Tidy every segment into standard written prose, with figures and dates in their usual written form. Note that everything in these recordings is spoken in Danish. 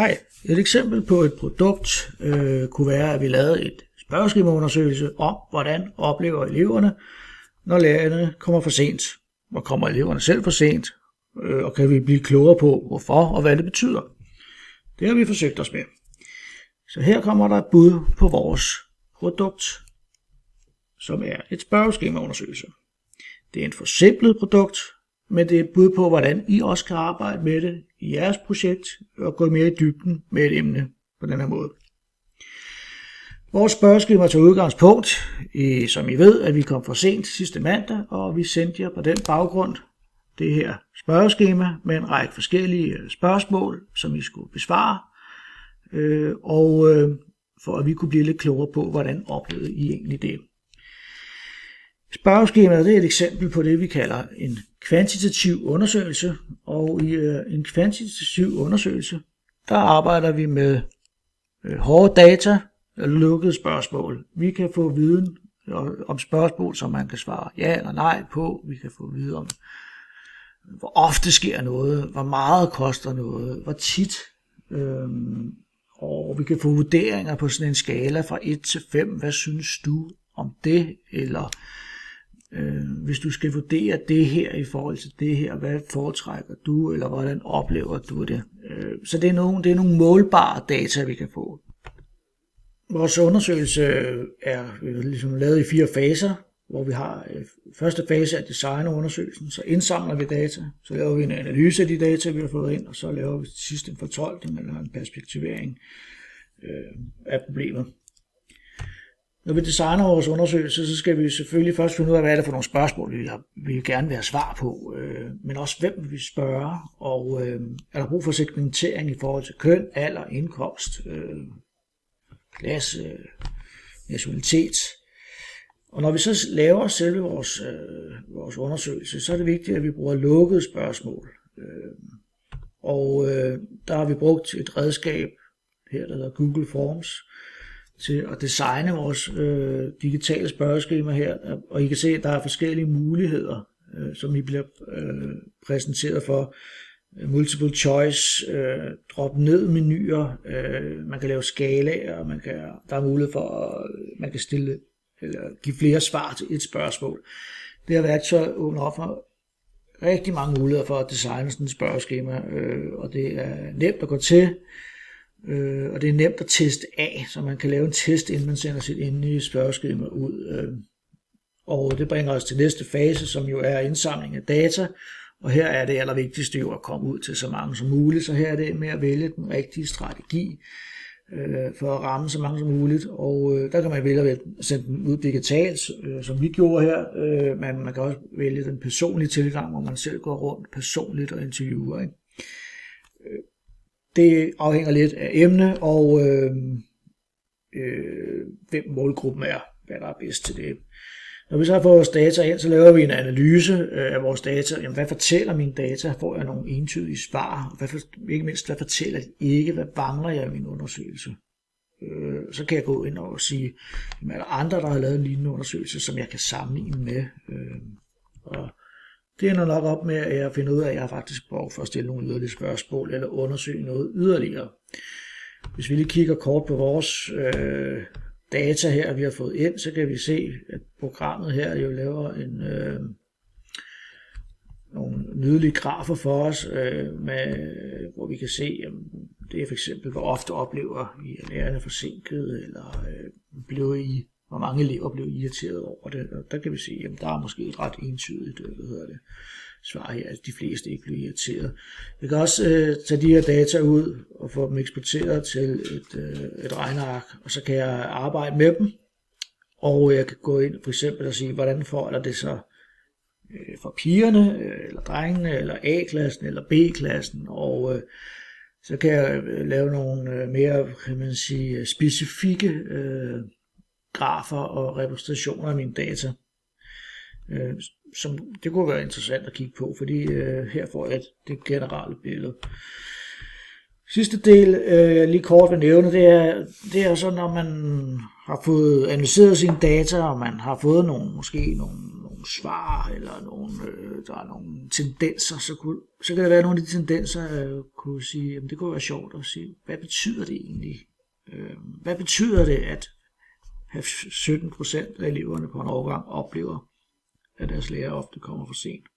Hej, et eksempel på et produkt kunne være, at vi lavede et spørgeskemaundersøgelse om, hvordan oplever eleverne, når lærerne kommer for sent. Hvor kommer eleverne selv for sent, og kan vi blive klogere på, hvorfor og hvad det betyder. Det har vi forsøgt os med. Så her kommer der et bud på vores produkt, som er et spørgeskemaundersøgelse. Det er et forsimplet produkt, men det er et bud på, hvordan I også kan arbejde med det i jeres projekt og gå mere i dybden med et emne på den her måde. Vores spørgeskema tager udgangspunkt i, som I ved, at vi kom for sent sidste mandag, og vi sendte jer på den baggrund det her spørgeskema med en række forskellige spørgsmål, som I skulle besvare, og for at vi kunne blive lidt klogere på, hvordan oplevede I egentlig det. Spørgeskemaet er et eksempel på det, vi kalder en kvantitativ undersøgelse, og i en kvantitativ undersøgelse, der arbejder vi med hårde data eller lukkede spørgsmål. Vi kan få viden om spørgsmål, som man kan svare ja eller nej på. Vi kan få viden om, hvor ofte sker noget, hvor meget koster noget, hvor tit. Og vi kan få vurderinger på sådan en skala fra 1 til 5. Hvad synes du om det? Eller hvis du skal vurdere det her i forhold til det her, hvad foretrækker du, eller hvordan oplever du det? Så det er nogle målbare data, vi kan få. Vores undersøgelse er ligesom lavet i 4 faser, hvor vi har første fase af designerundersøgelsen, så indsamler vi data, så laver vi en analyse af de data, vi har fået ind, og så laver vi til sidst en fortolkning eller en perspektivering af problemet. Når vi designer vores undersøgelse, så skal vi selvfølgelig først finde ud af, hvad er det for nogle spørgsmål, vi gerne vil have svar på, men også hvem vil vi spørge, og er der brug for segmentering i forhold til køn, alder, indkomst, klasse, nationalitet. Og når vi så laver selve vores undersøgelse, så er det vigtigt, at vi bruger lukkede spørgsmål. Og der har vi brugt et redskab her, der hedder Google Forms, til at designe vores digitale spørgeskema her. Og I kan se, at der er forskellige muligheder, som I bliver præsenteret for. Multiple choice, drop ned menuer, man kan lave skalaer, der er mulighed for, at man kan stille eller give flere svar til et spørgsmål. Det har værktøj åbner op for rigtig mange muligheder for at designe sådan et spørgeskema, og det er nemt at gå til, og det er nemt at teste af, så man kan lave en test, inden man sender sit endelige spørgeskema ud. Og det bringer os til næste fase, som jo er indsamling af data, og her er det allervigtigste jo at komme ud til så mange som muligt, så her er det med at vælge den rigtige strategi for at ramme så mange som muligt, og der kan man vælge at sende den ud digitalt, som vi gjorde her, men man kan også vælge den personlige tilgang, hvor man selv går rundt personligt og interviewer. Ikke? Det afhænger lidt af emne, og hvem målgruppen er, hvad der er bedst til det. Når vi så har fået vores data ind, så laver vi en analyse af vores data. Jamen, hvad fortæller mine data? Får jeg nogle entydige svar? Ikke mindst, hvad fortæller de ikke? Hvad mangler jeg i min undersøgelse? Så kan jeg gå ind og sige, jamen, er der andre, der har lavet en lignende undersøgelse, som jeg kan sammenligne med? Og det ender nok op med, at jeg finder ud af, at jeg har faktisk brug for at stille nogle yderligere spørgsmål, eller undersøge noget yderligere. Hvis vi lige kigger kort på vores data her, vi har fået ind, så kan vi se, at programmet her jo laver nogle nydelige grafer for os, hvor vi kan se, jamen, det er for eksempel, hvor ofte oplever I, at lærerne er forsinket, eller hvor mange elever blev irriteret over det. Og der kan vi se, at der er måske et ret entydigt svar her, at de fleste ikke bliver irriteret. Jeg kan også tage de her data ud og få dem eksporteret til et regneark, og så kan jeg arbejde med dem. Og jeg kan gå ind for eksempel og sige, hvordan forholder det sig for pigerne, eller drengene, eller A-klassen, eller B-klassen. Og så kan jeg lave nogle mere, kan man sige, specifikke grafer og repræsentationer af mine data. Som det kunne være interessant at kigge på, fordi her får jeg det generelle billede. Sidste del, jeg lige kort vil nævne, det er så, når man har fået analyseret sine data, og man har fået måske nogle nogle svar, eller der er nogle tendenser, så kan der være nogle af de tendenser, kunne sige, jamen det kunne være sjovt at sige, hvad betyder det egentlig? Hvad betyder det, at 17% af eleverne på en årgang oplever, at deres lærer ofte kommer for sent?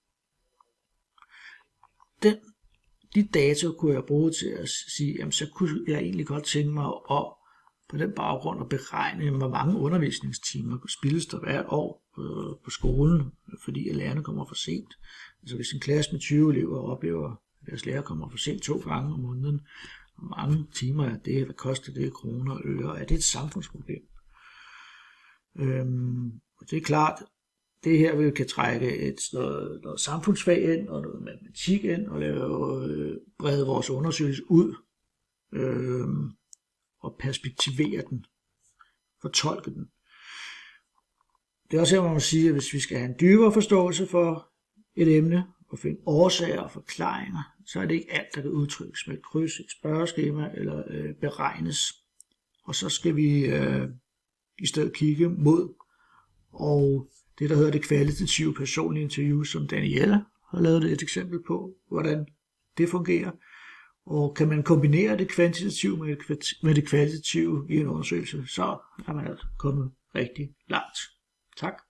De data kunne jeg bruge til at sige, jamen så kunne jeg egentlig godt tænke mig at på den baggrund at beregne, hvor mange undervisningstimer spildes der hvert år på skolen, fordi lærerne kommer for sent. Altså hvis en klasse med 20 elever oplever, at deres lærer kommer for sent 2 gange om måneden, hvor mange timer er det, hvad koster det i kroner og øre, er det et samfundsproblem? Det er klart, det her vi kan trække noget samfundsfag ind og noget matematik ind og brede vores undersøgelse ud og perspektivere den, fortolke den. Det er også her, man må sige, at hvis vi skal have en dybere forståelse for et emne og finde årsager og forklaringer, så er det ikke alt, der kan udtrykkes med et kryds, et spørgeskema eller beregnes. Og så skal vi i stedet kigge mod og det, der hedder det kvalitative personlige interview, som Danielle har lavet et eksempel på, hvordan det fungerer. Og kan man kombinere det kvantitative med det kvalitative i en undersøgelse, så er man altså kommet rigtig langt. Tak.